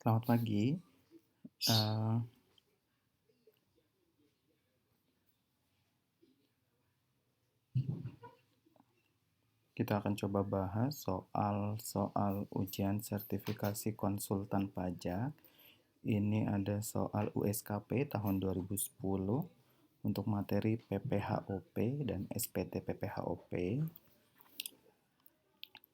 Selamat pagi. Eh, kita akan coba bahas soal ujian sertifikasi konsultan pajak. Ini ada soal USKP tahun 2010 untuk materi PPHOP dan SPT PPHOP.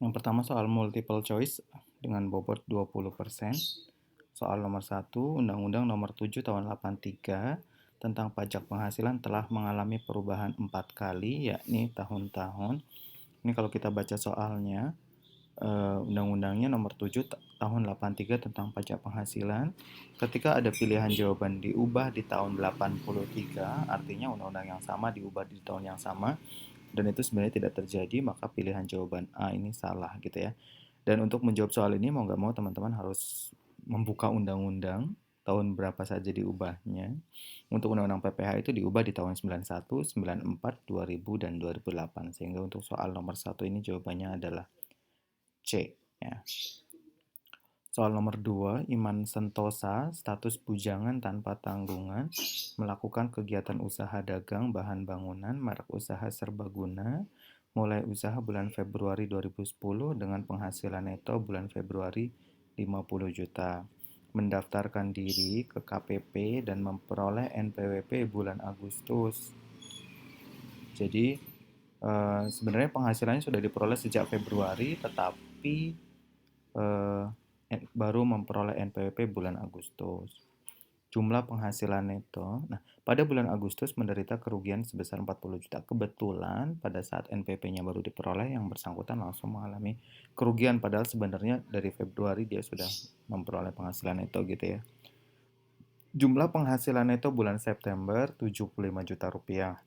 Yang pertama soal multiple choice dengan bobot 20%. Soal nomor 1, Undang-Undang nomor 7 tahun 83 tentang pajak penghasilan telah mengalami perubahan 4 kali, yakni tahun-tahun. Ini kalau kita baca soalnya, undang-undangnya nomor 7 tahun 83 tentang pajak penghasilan. Ketika ada pilihan jawaban diubah di tahun 83, artinya undang-undang yang sama diubah di tahun yang sama, dan itu sebenarnya tidak terjadi, maka pilihan jawaban A ini salah gitu ya. Dan untuk menjawab soal ini mau nggak mau teman-teman harus membuka undang-undang tahun berapa saja diubahnya. Untuk undang-undang PPH itu diubah di tahun 91, 94, 2000, dan 2008. Sehingga untuk soal nomor 1 ini jawabannya adalah C. Ya. Soal nomor 2, Iman Sentosa, status bujangan tanpa tanggungan, melakukan kegiatan usaha dagang bahan bangunan, merek usaha serbaguna, mulai usaha bulan Februari 2010 dengan penghasilan neto bulan Februari 50 juta. Mendaftarkan diri ke KPP dan memperoleh NPWP bulan Agustus. Jadi sebenarnya penghasilannya sudah diperoleh sejak Februari, tetapi eh, baru memperoleh NPWP bulan Agustus. Jumlah penghasilan neto. Nah, pada bulan Agustus menderita kerugian sebesar 40 juta. Kebetulan pada saat NPWP-nya baru diperoleh, yang bersangkutan langsung mengalami kerugian. Padahal sebenarnya dari Februari dia sudah memperoleh penghasilan neto gitu ya. Jumlah penghasilan neto bulan September 75 juta rupiah.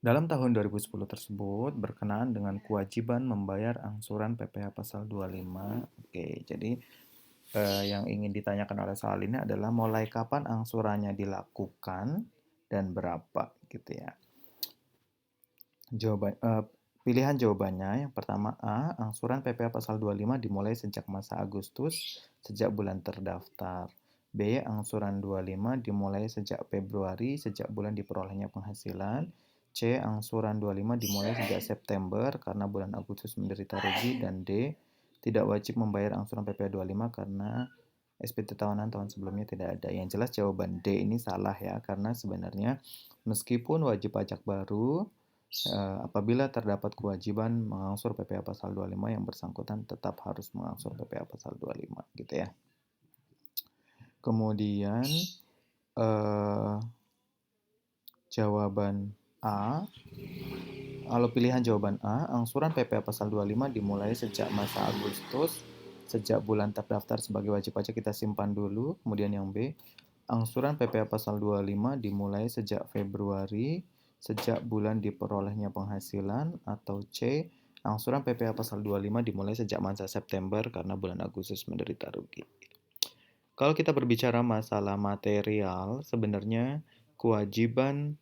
Dalam tahun 2010 tersebut berkenaan dengan kewajiban membayar angsuran PPh pasal 25. Oke, jadi yang ingin ditanyakan oleh soal ini adalah mulai kapan angsurannya dilakukan dan berapa gitu ya. Pilihan jawabannya yang pertama A, angsuran PPh pasal 25 dimulai sejak masa Agustus sejak bulan terdaftar. B, angsuran 25 dimulai sejak Februari sejak bulan diperolehnya penghasilan. C, angsuran 25 dimulai sejak September karena bulan Agustus menderita rugi. Dan D, tidak wajib membayar angsuran PPh 25 karena SPT tahunan tahun sebelumnya tidak ada. Yang jelas jawaban D ini salah ya, karena sebenarnya meskipun wajib pajak baru, apabila terdapat kewajiban mengangsur PPh pasal 25, yang bersangkutan tetap harus mengangsur PPh pasal 25 gitu ya. Kemudian jawaban A, kalau pilihan jawaban A, angsuran PPh pasal 25 dimulai sejak masa Agustus, sejak bulan terdaftar sebagai wajib pajak kita simpan dulu. Kemudian yang B, angsuran PPh pasal 25 dimulai sejak Februari, sejak bulan diperolehnya penghasilan. Atau C, angsuran PPh pasal 25 dimulai sejak masa September karena bulan Agustus menderita rugi. Kalau kita berbicara masalah material, sebenarnya kewajiban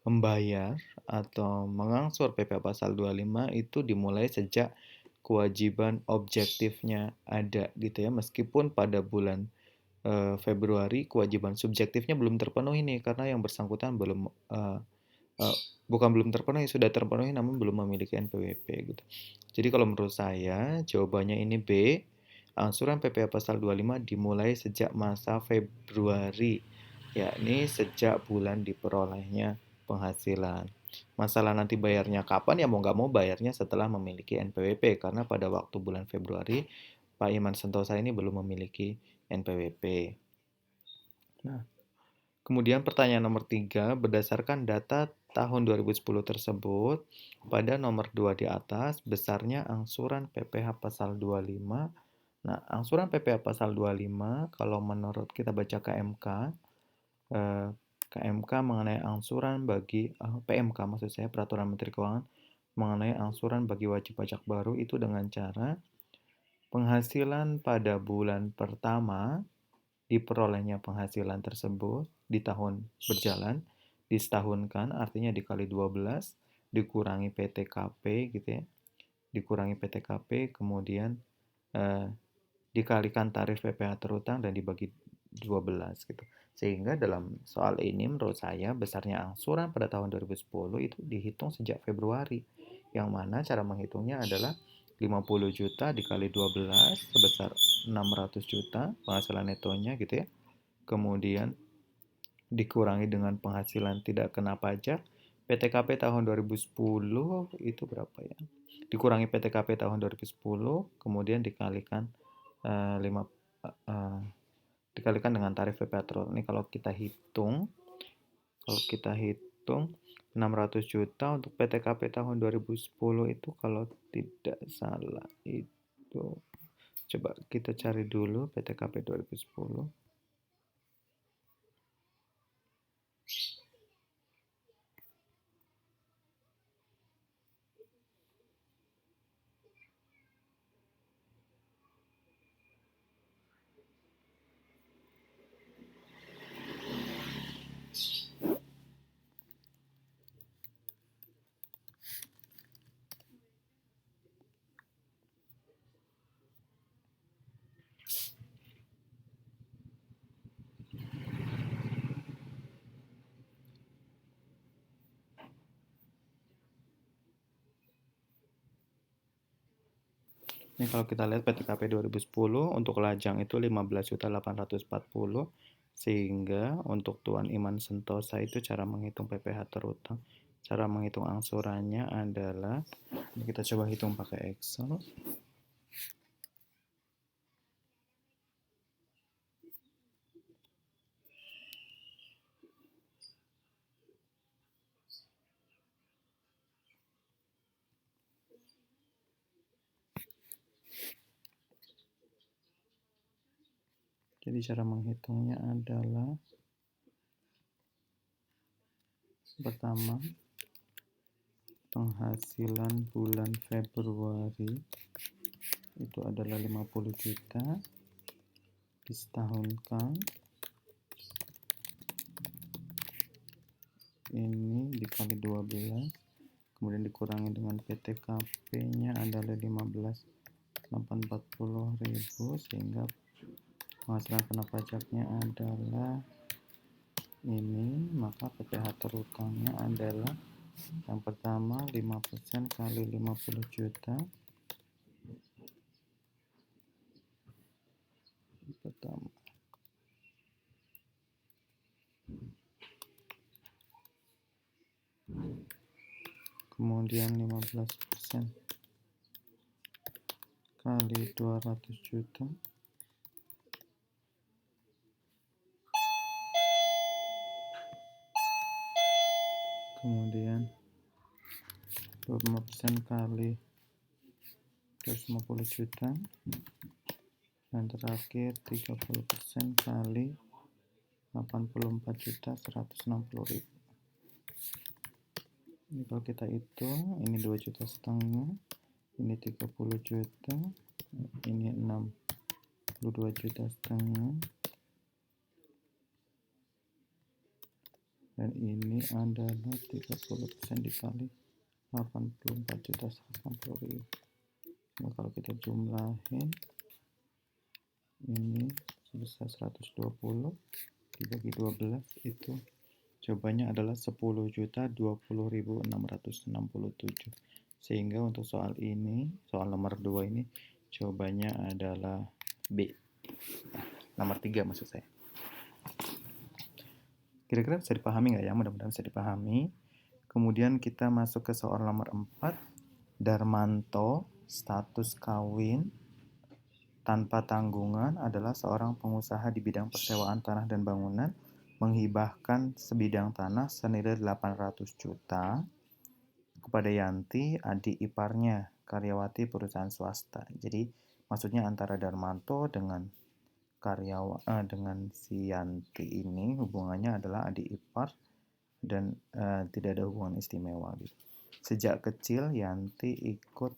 membayar atau mengangsur PPh pasal 25 itu dimulai sejak kewajiban objektifnya ada gitu ya. Meskipun pada bulan Februari kewajiban subjektifnya belum terpenuhi nih, karena yang bersangkutan bukan belum terpenuhi, sudah terpenuhi namun belum memiliki NPWP gitu. Jadi kalau menurut saya jawabannya ini B, angsuran PPh pasal 25 dimulai sejak masa Februari, yakni sejak bulan diperolehnya penghasilan. Masalah nanti bayarnya kapan, ya mau nggak mau bayarnya setelah memiliki NPWP, karena pada waktu bulan Februari Pak Iman Sentosa ini belum memiliki NPWP. Nah, kemudian pertanyaan nomor 3, berdasarkan data tahun 2010 tersebut, pada nomor 2 di atas, besarnya angsuran PPh pasal 25. Nah, angsuran PPh pasal 25, kalau menurut kita baca KMK, KMK mengenai angsuran bagi, PMK maksud saya, Peraturan Menteri Keuangan, mengenai angsuran bagi wajib pajak baru itu dengan cara penghasilan pada bulan pertama diperolehnya penghasilan tersebut di tahun berjalan, disetahunkan, artinya dikali 12, dikurangi PTKP gitu ya, dikurangi PTKP, kemudian dikalikan tarif PPh terhutang dan dibagi 12 gitu. Sehingga dalam soal ini menurut saya besarnya angsuran pada tahun 2010 itu dihitung sejak Februari. Yang mana cara menghitungnya adalah 50 juta dikali 12 sebesar 600 juta penghasilan netonya gitu ya. Kemudian dikurangi dengan penghasilan tidak kena pajak. PTKP tahun 2010 itu berapa ya? Dikurangi PTKP tahun 2010, kemudian dikalikan 5 dikalikan dengan tarif PPh terhutang. Ini kalau kita hitung 600 juta untuk PTKP tahun 2010 itu kalau tidak salah itu coba kita cari dulu PTKP 2010. Ini kalau kita lihat PTKP 2010 untuk lajang itu 15.840 sehingga untuk Tuan Iman Sentosa itu cara menghitung PPh terhutang, cara menghitung angsurannya adalah ini kita coba hitung pakai Excel. Jadi cara menghitungnya adalah pertama penghasilan bulan Februari itu adalah 50 juta disetahunkan, ini dikali 12, kemudian dikurangi dengan PTKP-nya adalah 15.840.000 sehingga penghasilan kena pajaknya adalah ini, maka PPh terhutangnya adalah yang pertama 5% kali 50 juta pertama, kemudian 15% kali 200 juta, kemudian 25% kali 250 juta, dan terakhir 30% kali 84.160.000. Ini kalau kita hitung, ini 2,5 juta, ini 30 juta, ini 62,5 juta, dan ini adalah 30% dikali 84.160.000. Nah, kalau kita jumlahin ini sebesar 120 dibagi 12 itu jawabannya adalah 10.020.667. Sehingga untuk soal ini, soal nomor 2 ini jawabannya adalah B. Nomor 3 maksud saya. Kira-kira bisa dipahami nggak ya? Mudah-mudahan bisa dipahami. Kemudian kita masuk ke soal nomor 4. Darmanto, status kawin tanpa tanggungan adalah seorang pengusaha di bidang persewaan tanah dan bangunan, menghibahkan sebidang tanah senilai 800 juta kepada Yanti, adik iparnya, karyawati perusahaan swasta. Jadi maksudnya antara Darmanto dengan dengan si Yanti ini hubungannya adalah adik ipar dan tidak ada hubungan istimewa gitu. Sejak kecil Yanti ikut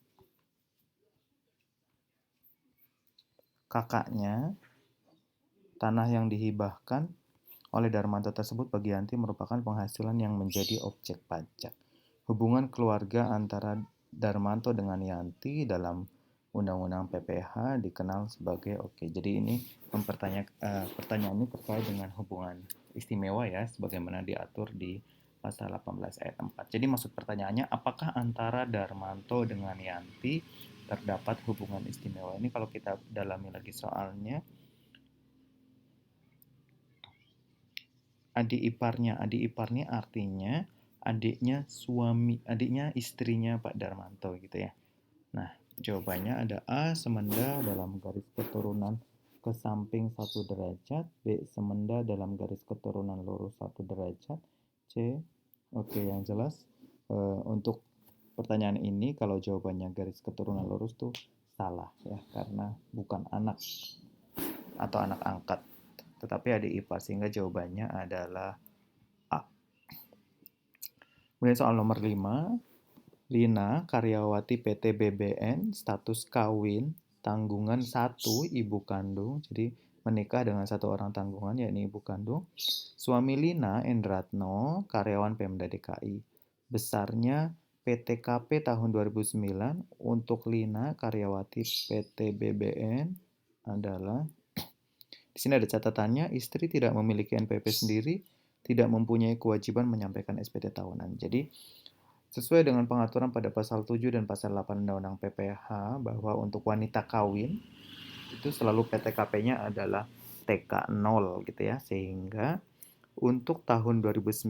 kakaknya. Tanah yang dihibahkan oleh Darmanto tersebut bagi Yanti merupakan penghasilan yang menjadi objek pajak. Hubungan keluarga antara Darmanto dengan Yanti dalam Undang-Undang PPH dikenal sebagai oke. Jadi ini pertanyaan ini terkait dengan hubungan istimewa ya, sebagaimana diatur di pasal 18 ayat 4. Jadi maksud pertanyaannya, apakah antara Darmanto dengan Yanti terdapat hubungan istimewa? Ini kalau kita dalami lagi soalnya, adik iparnya artinya adiknya istrinya Pak Darmanto gitu ya. Nah, jawabannya ada A. Semenda dalam garis keturunan ke samping 1 derajat. B. Semenda dalam garis keturunan lurus 1 derajat. C. Oke, yang jelas untuk pertanyaan ini kalau jawabannya garis keturunan lurus tuh salah ya, karena bukan anak atau anak angkat, tetapi adik ipar, sehingga jawabannya adalah A. Kemudian soal nomor 5. Lina, karyawati PT BBN, status kawin, tanggungan 1, ibu kandung, jadi menikah dengan 1 orang tanggungan, yakni ibu kandung. Suami Lina, Endratno, karyawan Pemda DKI. Besarnya PTKP tahun 2009 untuk Lina, karyawati PT BBN adalah, di sini ada catatannya, istri tidak memiliki NPP sendiri, tidak mempunyai kewajiban menyampaikan SPT tahunan. Jadi, sesuai dengan pengaturan pada pasal 7 dan pasal 8 Undang-Undang PPH bahwa untuk wanita kawin itu selalu PTKP-nya adalah TK 0 gitu ya. Sehingga untuk tahun 2009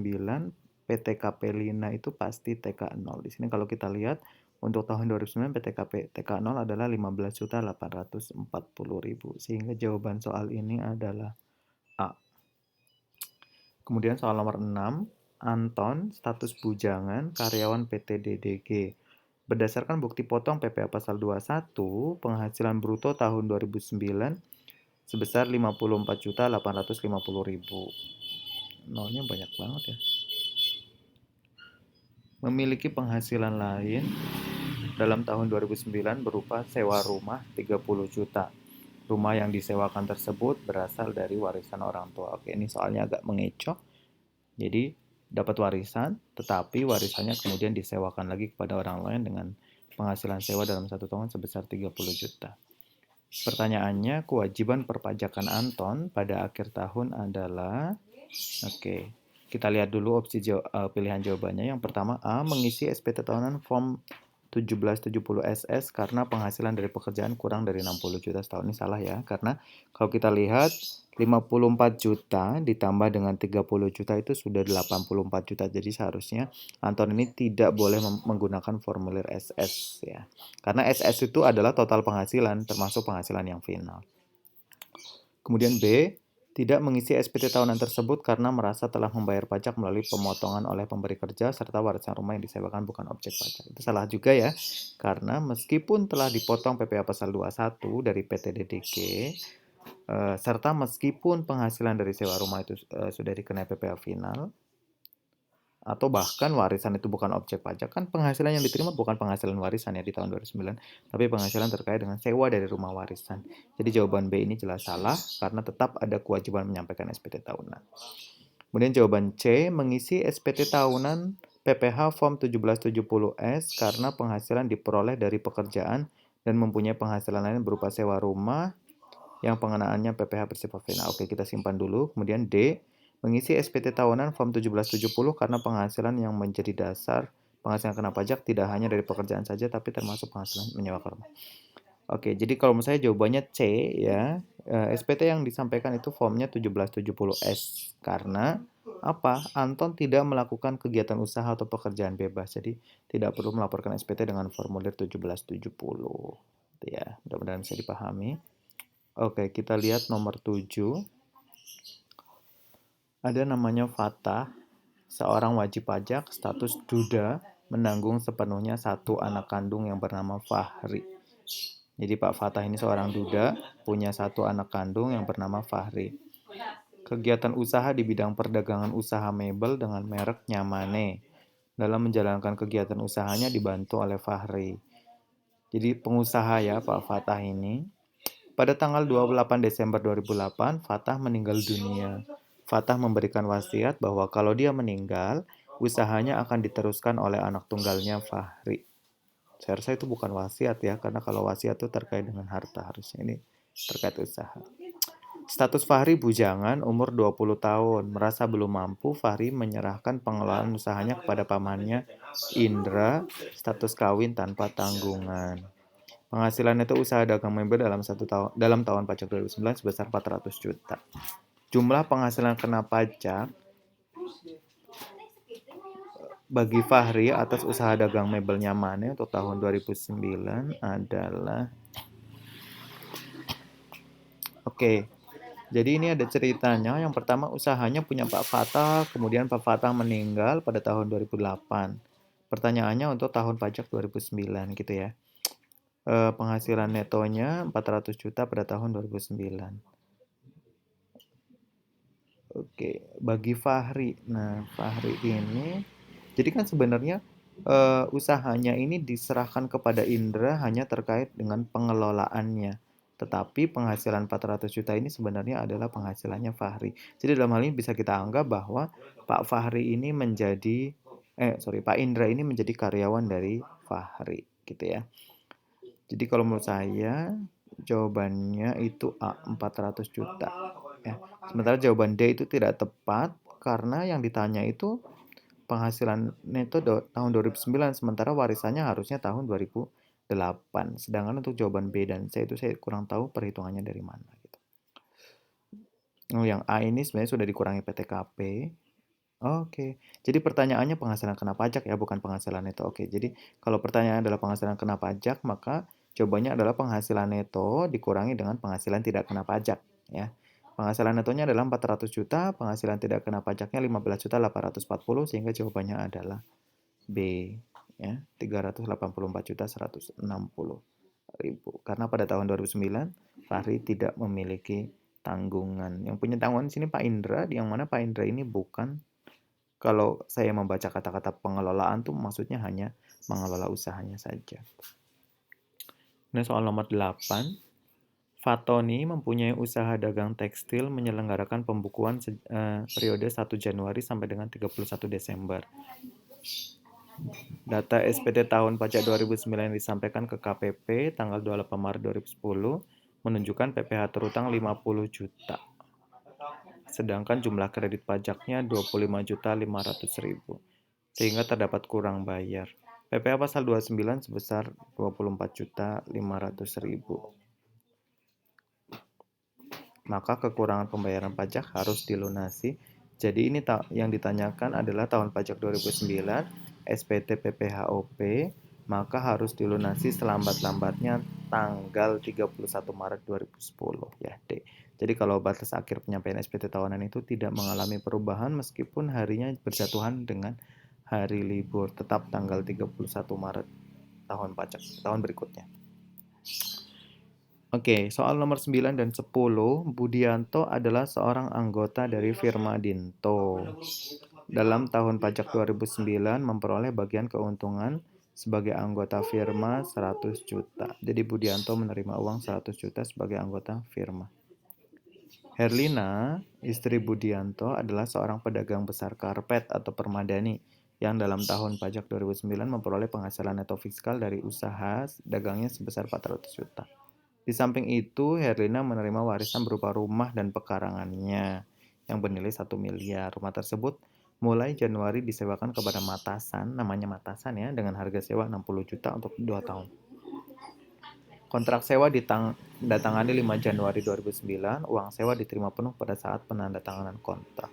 PTKP Lina itu pasti TK 0. Di sini kalau kita lihat untuk tahun 2009 PTKP TK 0 adalah 15.840.000. Sehingga jawaban soal ini adalah A. Kemudian soal nomor 6. Anton, status bujangan, karyawan PT DDG. Berdasarkan bukti potong PPh pasal 21, penghasilan bruto tahun 2009 sebesar 54.850.000. Nolnya banyak banget ya. Memiliki penghasilan lain dalam tahun 2009 berupa sewa rumah 30 juta. Rumah yang disewakan tersebut berasal dari warisan orang tua. Oke, ini soalnya agak mengecoh. Jadi dapat warisan, tetapi warisannya kemudian disewakan lagi kepada orang lain dengan penghasilan sewa dalam 1 tahun sebesar 30 juta. Pertanyaannya, kewajiban perpajakan Anton pada akhir tahun adalah, oke, kita lihat dulu opsi pilihan jawabannya. Yang pertama A, mengisi SPT tahunan form 1770 SS karena penghasilan dari pekerjaan kurang dari 60 juta setahun. Ini salah ya, karena kalau kita lihat 54 juta ditambah dengan 30 juta itu sudah 84 juta. Jadi seharusnya Anton ini tidak boleh menggunakan formulir SS ya. Karena SS itu adalah total penghasilan termasuk penghasilan yang final. Kemudian B, tidak mengisi SPT tahunan tersebut karena merasa telah membayar pajak melalui pemotongan oleh pemberi kerja serta warisan rumah yang disewakan bukan objek pajak. Itu salah juga ya, karena meskipun telah dipotong PPh pasal 21 dari PT DDG, serta meskipun penghasilan dari sewa rumah itu sudah dikenai PPh final, atau bahkan warisan itu bukan objek pajak, kan penghasilan yang diterima bukan penghasilan warisan ya di tahun 2009, tapi penghasilan terkait dengan sewa dari rumah warisan. Jadi jawaban B ini jelas salah karena tetap ada kewajiban menyampaikan SPT tahunan. Kemudian jawaban C, mengisi SPT tahunan PPh form 1770S karena penghasilan diperoleh dari pekerjaan dan mempunyai penghasilan lain berupa sewa rumah yang pengenaannya PPh bersifat final. Oke, kita simpan dulu. Kemudian D, mengisi SPT tahunan form 1770 karena penghasilan yang menjadi dasar penghasilan kena pajak tidak hanya dari pekerjaan saja tapi termasuk penghasilan menyewakan rumah. Oke, jadi kalau menurut saya jawabannya C ya. SPT yang disampaikan itu formnya 1770S karena apa? Anton tidak melakukan kegiatan usaha atau pekerjaan bebas. Jadi tidak perlu melaporkan SPT dengan formulir 1770. Ya, mudah-mudahan bisa dipahami. Oke, kita lihat nomor 7. Ada namanya Fatah, seorang wajib pajak, status duda, menanggung sepenuhnya 1 anak kandung yang bernama Fahri. Jadi Pak Fatah ini seorang duda, punya 1 anak kandung yang bernama Fahri. Kegiatan usaha di bidang perdagangan usaha mebel dengan merek Nyamane. Dalam menjalankan kegiatan usahanya dibantu oleh Fahri. Jadi pengusaha ya Pak Fatah ini. Pada tanggal 28 Desember 2008, Fatah meninggal dunia. Fatah memberikan wasiat bahwa kalau dia meninggal, usahanya akan diteruskan oleh anak tunggalnya Fahri. Saya rasa itu bukan wasiat ya, karena kalau wasiat itu terkait dengan harta, harusnya ini terkait usaha. Status Fahri bujangan, umur 20 tahun. Merasa belum mampu, Fahri menyerahkan pengelolaan usahanya kepada pamannya Indra, status kawin tanpa tanggungan. Penghasilan itu usaha dagang mebel dalam tahun pajak 2009 sebesar 400 juta. Jumlah penghasilan kena pajak bagi Fahri atas usaha dagang mebelnya Mane untuk tahun 2009 adalah jadi ini ada ceritanya. Yang pertama usahanya punya Pak Fatah, kemudian Pak Fatah meninggal pada tahun 2008. Pertanyaannya untuk tahun pajak 2009 gitu ya. Penghasilan netonya 400 juta pada tahun 2009. Bagi Fahri. Nah, Fahri ini jadi kan sebenarnya usahanya ini diserahkan kepada Indra hanya terkait dengan pengelolaannya. Tetapi penghasilan 400 juta ini sebenarnya adalah penghasilannya Fahri. Jadi dalam hal ini bisa kita anggap bahwa Pak Fahri ini Pak Indra ini menjadi karyawan dari Fahri, gitu ya. Jadi kalau menurut saya jawabannya itu A, 400 juta. Ya. Sementara jawaban D itu tidak tepat karena yang ditanya itu penghasilan neto tahun 2009, sementara warisannya harusnya tahun 2008. Sedangkan untuk jawaban B dan C itu saya kurang tahu perhitungannya dari mana. Gitu. Yang A ini sebenarnya sudah dikurangi PTKP. Jadi pertanyaannya penghasilan kena pajak ya, bukan penghasilan neto. Jadi kalau pertanyaan adalah penghasilan kena pajak, maka jawabannya adalah penghasilan neto dikurangi dengan penghasilan tidak kena pajak. Ya. Penghasilan netonya adalah 400 juta, penghasilan tidak kena pajaknya 15.840, sehingga jawabannya adalah B. Ya, 384.160.000. Karena pada tahun 2009, Fahri tidak memiliki tanggungan. Yang punya tanggungan di sini Pak Indra, yang mana Pak Indra ini bukan, kalau saya membaca kata-kata pengelolaan tuh maksudnya hanya mengelola usahanya saja. Ini soal nomor 8. Fatoni mempunyai usaha dagang tekstil menyelenggarakan pembukuan periode 1 Januari sampai dengan 31 Desember. Data SPT tahun pajak 2009 yang disampaikan ke KPP tanggal 28 Maret 2010 menunjukkan PPh terutang 50 juta. Sedangkan jumlah kredit pajaknya 25.500.000, sehingga terdapat kurang bayar. PPh pasal 29 sebesar 24.500.000. Maka kekurangan pembayaran pajak harus dilunasi. Jadi ini yang ditanyakan adalah tahun pajak 2009, SPT PPHOP, maka harus dilunasi selambat-lambatnya tanggal 31 Maret 2010 ya, D. Jadi kalau batas akhir penyampaian SPT tahunan itu tidak mengalami perubahan meskipun harinya berjatuhan dengan hari libur, tetap tanggal 31 Maret tahun pajak, tahun berikutnya. Soal nomor 9 dan 10, Budianto adalah seorang anggota dari firma Dinto. Dalam tahun pajak 2009 memperoleh bagian keuntungan sebagai anggota firma 100 juta. Jadi Budianto menerima uang 100 juta sebagai anggota firma. Herlina, istri Budianto, adalah seorang pedagang besar karpet atau permadani yang dalam tahun pajak 2009 memperoleh penghasilan neto fiskal dari usaha dagangnya sebesar 400 juta. Di samping itu, Herlina menerima warisan berupa rumah dan pekarangannya yang bernilai 1 miliar. Rumah tersebut mulai Januari disewakan kepada Matasan, namanya Matasan ya, dengan harga sewa 60 juta untuk 2 tahun. Kontrak sewa ditandatangani 5 Januari 2009, uang sewa diterima penuh pada saat penandatanganan kontrak.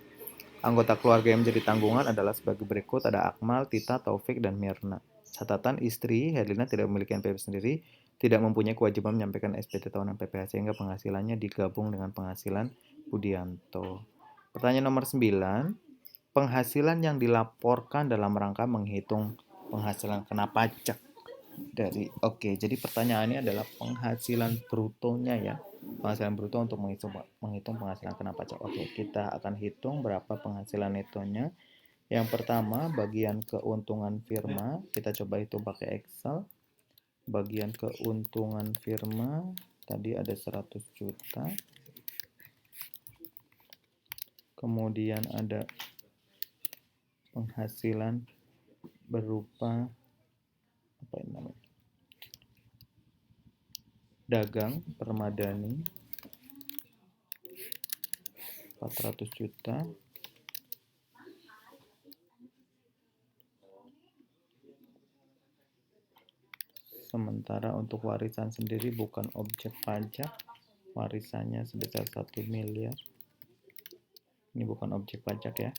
Anggota keluarga yang menjadi tanggungan adalah sebagai berikut, ada Akmal, Tita, Taufik, dan Mirna. Catatan, istri Herlina tidak memiliki NPWP sendiri, tidak mempunyai kewajiban menyampaikan SPT tahunan PPh sehingga penghasilannya digabung dengan penghasilan Budianto. Pertanyaan nomor 9, penghasilan yang dilaporkan dalam rangka menghitung penghasilan kena pajak jadi pertanyaannya adalah penghasilan brutonya ya. Penghasilan bruto untuk menghitung penghasilan kena pajak. Kita akan hitung berapa penghasilan netonya. Yang pertama, bagian keuntungan firma, kita coba hitung pakai Excel. Bagian keuntungan firma tadi ada 100 juta. Kemudian ada penghasilan berupa dagang permadani 400 juta. Sementara untuk warisan sendiri bukan objek pajak, warisannya sebesar 1 miliar. Ini bukan objek pajak ya.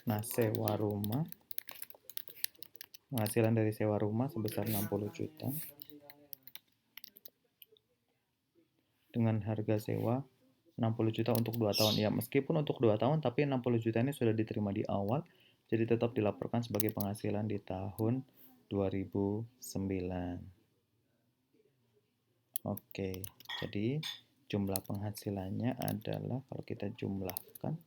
Nah, sewa rumah, penghasilan dari sewa rumah sebesar 60 juta. Dengan harga sewa 60 juta untuk 2 tahun. Ya, meskipun untuk 2 tahun, tapi 60 juta ini sudah diterima di awal, jadi tetap dilaporkan sebagai penghasilan di tahun 2009. Oke, jadi jumlah penghasilannya adalah, kalau kita jumlahkan,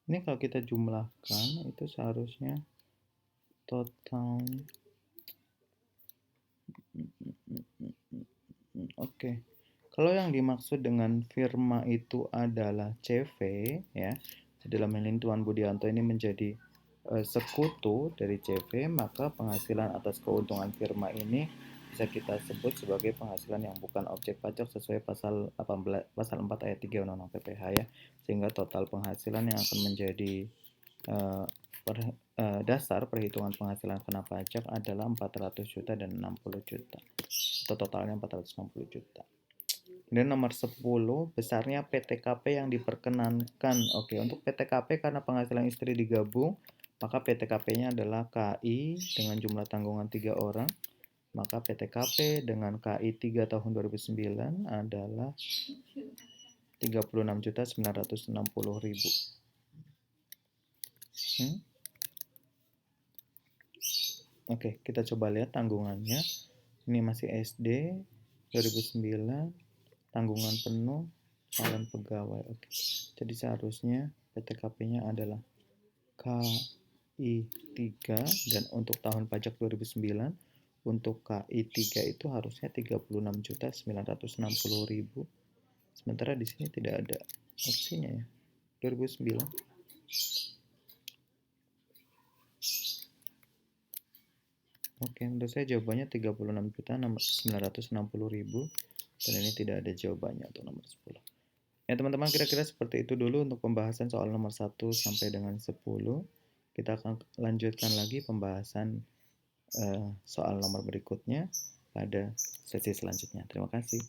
ini kalau kita jumlahkan itu seharusnya total. Oke. Kalau yang dimaksud dengan firma itu adalah CV ya. Dalam hal ini Tuan Budianto ini menjadi sekutu dari CV, maka penghasilan atas keuntungan firma ini bisa kita sebut sebagai penghasilan yang bukan objek pajak sesuai pasal 4 ayat 3 Undang-Undang PPH ya. Sehingga total penghasilan yang akan menjadi dasar perhitungan penghasilan kena pajak adalah 400 juta dan 60 juta. Atau totalnya 460 juta. Kemudian nomor 10, besarnya PTKP yang diperkenankan. Oke, untuk PTKP karena penghasilan istri digabung, maka PTKP-nya adalah KI dengan jumlah tanggungan 3 orang. Maka PTKP dengan KI 3 tahun 2009 adalah 36.960.000. Oke, kita coba lihat tanggungannya. Ini masih SD 2009, tanggungan penuh, calon pegawai. Oke. Jadi seharusnya PTKP-nya adalah KI 3 dan untuk tahun pajak 2009 untuk KI 3 itu harusnya 36.960.000. Sementara di sini tidak ada opsinya ya. 2009. Oke, menurut saya jawabannya 36.960.000 dan ini tidak ada jawabannya untuk nomor 10. Ya teman-teman, kira-kira seperti itu dulu untuk pembahasan soal nomor 1 sampai dengan 10. Kita akan lanjutkan lagi pembahasan soal nomor berikutnya pada sesi selanjutnya. Terima kasih.